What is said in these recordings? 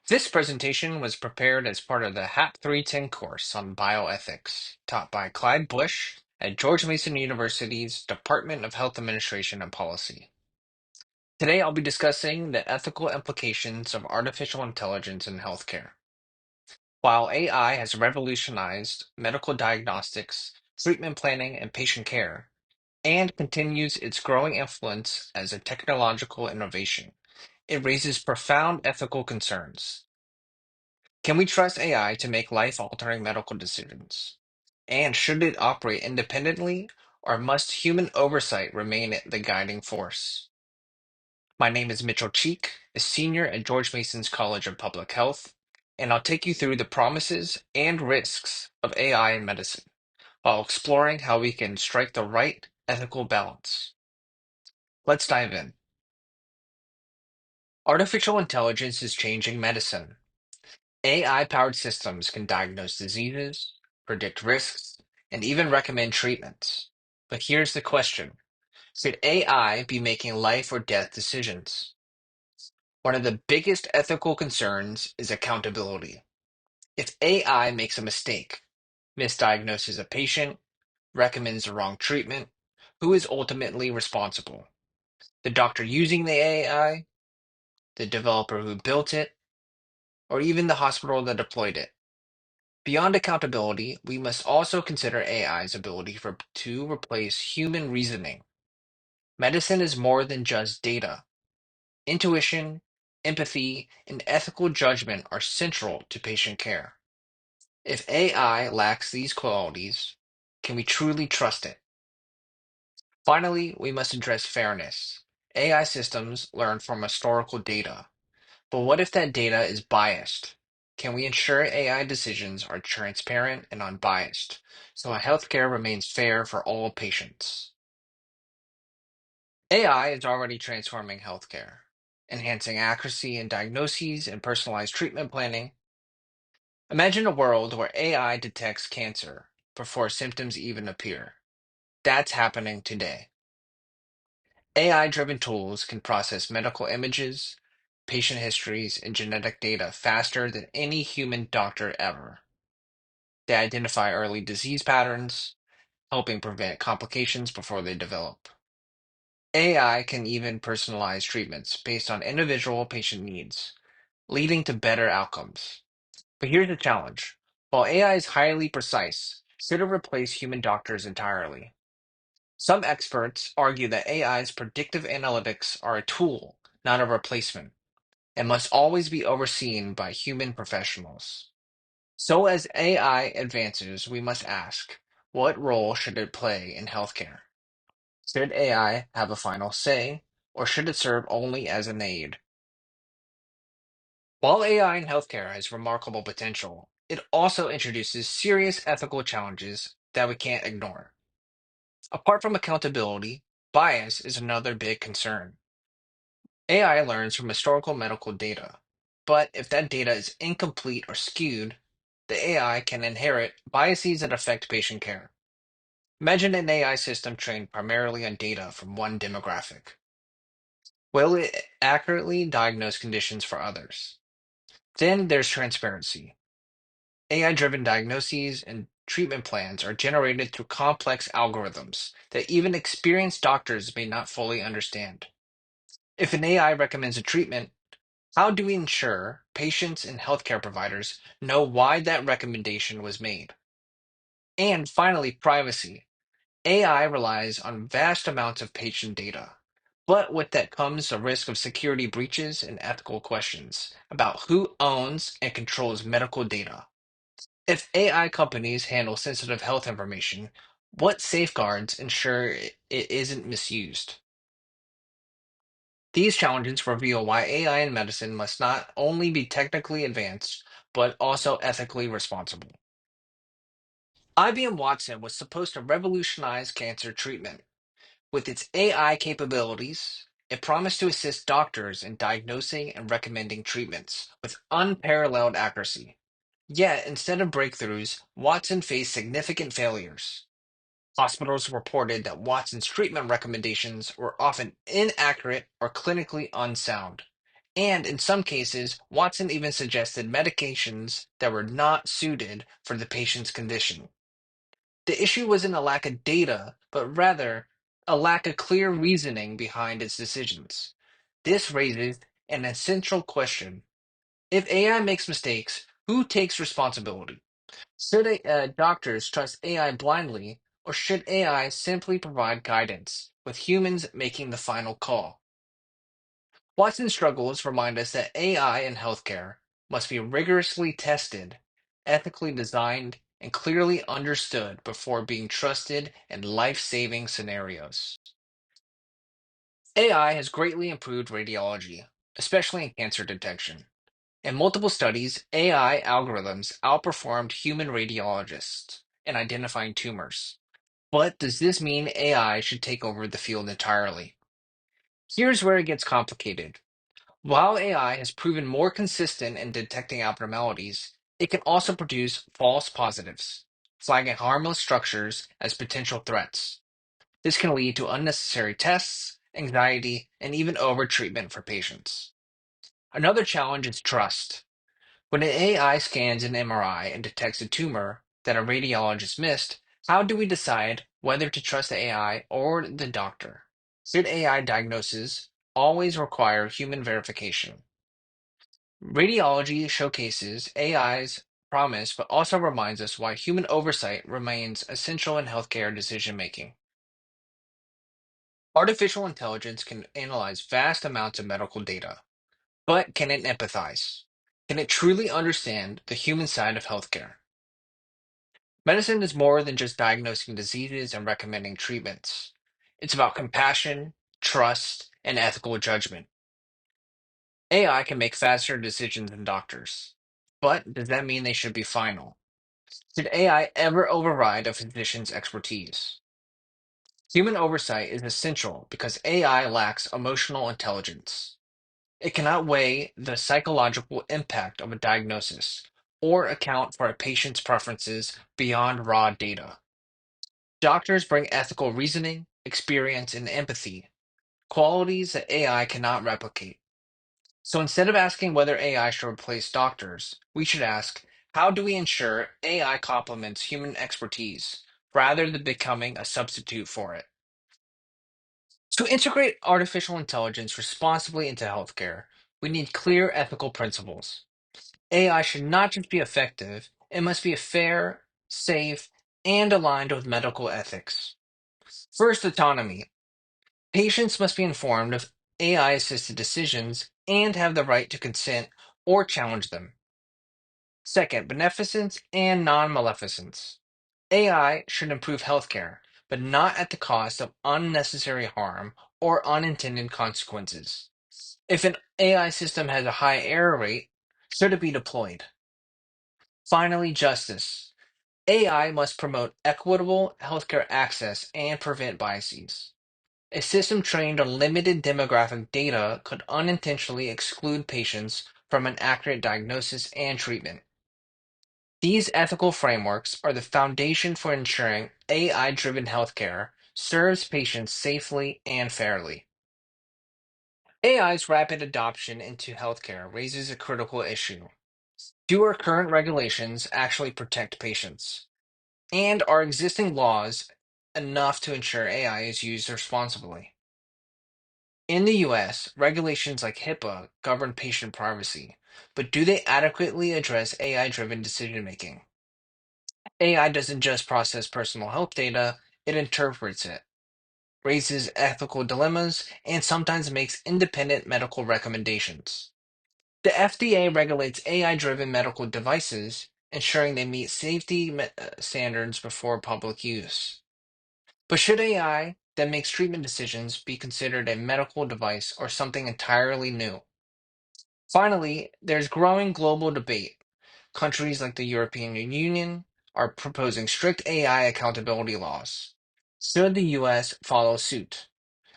This presentation was prepared as part of the HAP 310 course on bioethics, taught by Clyde Bush at George Mason University's Department of Health Administration and Policy. Today, I'll be discussing the ethical implications of artificial intelligence in healthcare. While AI has revolutionized medical diagnostics, treatment planning, and patient care, and continues its growing influence as a technological innovation, it raises profound ethical concerns. Can we trust AI to make life-altering medical decisions? And should it operate independently, or must human oversight remain the guiding force? My name is Mitchell Cheek, a senior at George Mason's College of Public Health, and I'll take you through the promises and risks of AI in medicine while exploring how we can strike the right ethical balance. Let's dive in. Artificial intelligence is changing medicine. AI-powered systems can diagnose diseases, predict risks, and even recommend treatments. But here's the question. Should AI be making life or death decisions? One of the biggest ethical concerns is accountability. If AI makes a mistake, misdiagnoses a patient, recommends the wrong treatment, who is ultimately responsible? The doctor using the AI, the developer who built it, or even the hospital that deployed it? Beyond accountability, we must also consider AI's ability to replace human reasoning. Medicine is more than just data. Intuition, empathy, and ethical judgment are central to patient care. If AI lacks these qualities, can we truly trust it? Finally, we must address fairness. AI systems learn from historical data, but what if that data is biased? Can we ensure AI decisions are transparent and unbiased so healthcare remains fair for all patients? AI is already transforming healthcare, enhancing accuracy in diagnoses and personalized treatment planning. Imagine a world where AI detects cancer before symptoms even appear. That's happening today. AI-driven tools can process medical images, patient histories, and genetic data faster than any human doctor ever. They identify early disease patterns, helping prevent complications before they develop. AI can even personalize treatments based on individual patient needs, leading to better outcomes. But here's the challenge. While AI is highly precise, should it replace human doctors entirely? Some experts argue that AI's predictive analytics are a tool, not a replacement, and must always be overseen by human professionals. So, as AI advances, we must ask, what role should it play in healthcare? Should AI have a final say, or should it serve only as an aid? While AI in healthcare has remarkable potential, it also introduces serious ethical challenges that we can't ignore. Apart from accountability, bias is another big concern. AI learns from historical medical data, but if that data is incomplete or skewed, the AI can inherit biases that affect patient care. Imagine an AI system trained primarily on data from one demographic. Will it accurately diagnose conditions for others? Then there's transparency. AI-driven diagnoses and treatment plans are generated through complex algorithms that even experienced doctors may not fully understand. If an AI recommends a treatment, how do we ensure patients and healthcare providers know why that recommendation was made? And finally, privacy. AI relies on vast amounts of patient data, but with that comes a risk of security breaches and ethical questions about who owns and controls medical data. If AI companies handle sensitive health information, what safeguards ensure it isn't misused? These challenges reveal why AI in medicine must not only be technically advanced, but also ethically responsible. IBM Watson was supposed to revolutionize cancer treatment. With its AI capabilities, it promised to assist doctors in diagnosing and recommending treatments with unparalleled accuracy. Yet, instead of breakthroughs, Watson faced significant failures. Hospitals reported that Watson's treatment recommendations were often inaccurate or clinically unsound, And in some cases, Watson even suggested medications that were not suited for the patient's condition. The issue wasn't a lack of data, but rather a lack of clear reasoning behind its decisions. This raises an essential question. If AI makes mistakes, who takes responsibility? Should doctors trust AI blindly, or should AI simply provide guidance, with humans making the final call? Watson's struggles remind us that AI in healthcare must be rigorously tested, ethically designed, and clearly understood before being trusted in life-saving scenarios. AI has greatly improved radiology, especially in cancer detection. In multiple studies, AI algorithms outperformed human radiologists in identifying tumors. But does this mean AI should take over the field entirely? Here's where it gets complicated. While AI has proven more consistent in detecting abnormalities, it can also produce false positives, flagging harmless structures as potential threats. This can lead to unnecessary tests, anxiety, and even overtreatment for patients. Another challenge is trust. When an AI scans an MRI and detects a tumor that a radiologist missed, how do we decide whether to trust the AI or the doctor? Should AI diagnoses always require human verification? Radiology showcases AI's promise, but also reminds us why human oversight remains essential in healthcare decision making. Artificial intelligence can analyze vast amounts of medical data, but can it empathize? Can it truly understand the human side of healthcare? Medicine is more than just diagnosing diseases and recommending treatments. It's about compassion, trust, and ethical judgment. AI can make faster decisions than doctors. But does that mean they should be final? Should AI ever override a physician's expertise? Human oversight is essential because AI lacks emotional intelligence. It cannot weigh the psychological impact of a diagnosis or account for a patient's preferences beyond raw data. Doctors bring ethical reasoning, experience, and empathy, qualities that AI cannot replicate. So instead of asking whether AI should replace doctors, we should ask, how do we ensure AI complements human expertise rather than becoming a substitute for it? To integrate artificial intelligence responsibly into healthcare, we need clear ethical principles. AI should not just be effective, it must be fair, safe, and aligned with medical ethics. First, autonomy. Patients must be informed of AI assisted decisions and have the right to consent or challenge them. Second, beneficence and non maleficence. AI should improve healthcare, but not at the cost of unnecessary harm or unintended consequences. If an AI system has a high error rate, should it be deployed? Finally, justice. AI must promote equitable healthcare access and prevent biases. A system trained on limited demographic data could unintentionally exclude patients from an accurate diagnosis and treatment. These ethical frameworks are the foundation for ensuring AI-driven healthcare serves patients safely and fairly. AI's rapid adoption into healthcare raises a critical issue. Do our current regulations actually protect patients? And are existing laws enough to ensure AI is used responsibly? In the US, regulations like HIPAA govern patient privacy, but do they adequately address AI-driven decision making? AI doesn't just process personal health data, it interprets it, raises ethical dilemmas, and sometimes makes independent medical recommendations. The FDA regulates AI-driven medical devices, ensuring they meet safety standards before public use. But should AI that makes treatment decisions be considered a medical device or something entirely new? Finally, there's growing global debate. Countries like the European Union are proposing strict AI accountability laws. Should the US follow suit?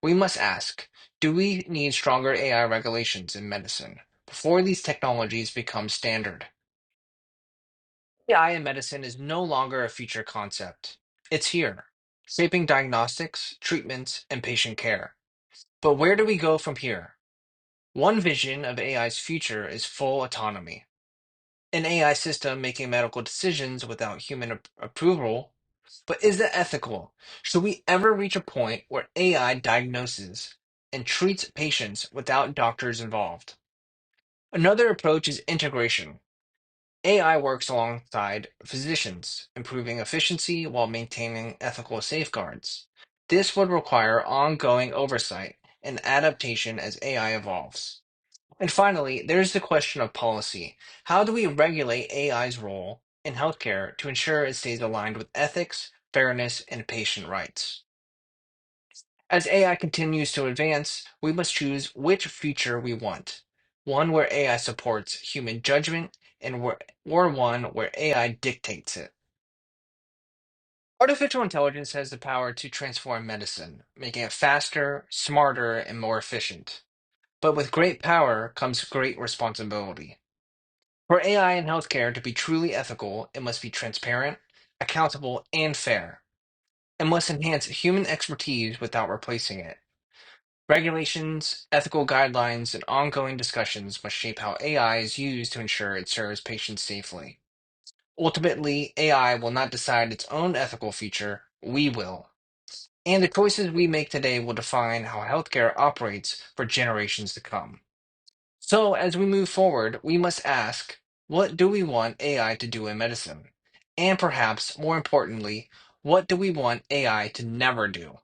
We must ask, do we need stronger AI regulations in medicine before these technologies become standard? AI in medicine is no longer a future concept. It's here, shaping diagnostics, treatments, and patient care. But where do we go from here? One vision of AI's future is full autonomy. An AI system making medical decisions without human approval. But is that ethical? Should we ever reach a point where AI diagnoses and treats patients without doctors involved? Another approach is integration. AI works alongside physicians, improving efficiency while maintaining ethical safeguards. This would require ongoing oversight and adaptation as AI evolves. And finally, there's the question of policy. How do we regulate AI's role in healthcare to ensure it stays aligned with ethics, fairness, and patient rights? As AI continues to advance, we must choose which future we want. One where AI supports human judgment or one where AI dictates it. Artificial intelligence has the power to transform medicine, making it faster, smarter, and more efficient. But with great power comes great responsibility. For AI in healthcare to be truly ethical, it must be transparent, accountable, and fair. It must enhance human expertise without replacing it. Regulations, ethical guidelines, and ongoing discussions must shape how AI is used to ensure it serves patients safely. Ultimately, AI will not decide its own ethical future, we will. And the choices we make today will define how healthcare operates for generations to come. So, as we move forward, we must ask, what do we want AI to do in medicine? And perhaps more importantly, what do we want AI to never do?